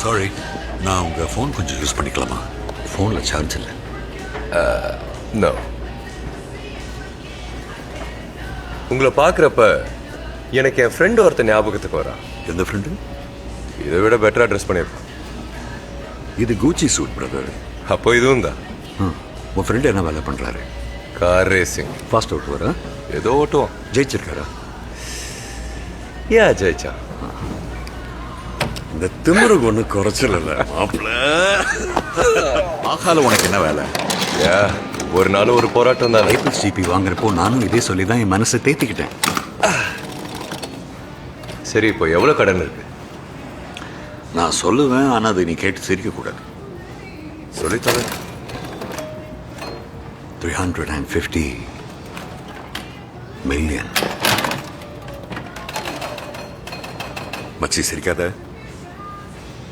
Sorry, நான் உங்கள் phone கொஞ்சம் யூஸ் பண்ணிக்கலாமா? ஃபோனில் சார்ஜ் இல்லை. நோ. உங்களை பார்க்குறப்ப எனக்கு என் ஃப்ரெண்டு ஒருத்தர் ஞாபகத்துக்கு வரான். எந்த ஃப்ரெண்டு? இதை விட பெட்டராக ட்ரெஸ் பண்ணியிருப்பான். இது கூச்சி சூட் பிரதர். அப்போ இதுவும் தான். உன் ஃப்ரெண்டு என்ன வேலை பண்ணுறாரு? Car racing. ஃபாஸ்ட் ஓட்டுவாரா? ஏதோ ஓட்டுவான். ஜெயிச்சிருக்காரா? ஏன் ஜெயிச்சா? இந்த திமிருக்கு ஒன்றும் குறைச்சல் இல்லை மாப்பிள்ள. ஆகால உனக்கு என்ன வேலை? ஏ, ஒரு நாள் ஒரு போராட்டம் தான். லைபிள்ஸ் ஜிபி வாங்குறப்போ நானும் இதே சொல்லி தான் என் மனசை தேத்திக்கிட்டேன். சரி, இப்போ எவ்வளோ கடன் இருக்கு? நான் சொல்லுவேன், ஆனால் அதை நீ கேட்டு சிரிக்கக்கூடாது. சொல்லித்தர. 350 மில்லியன். மச்சி சிரிக்காத.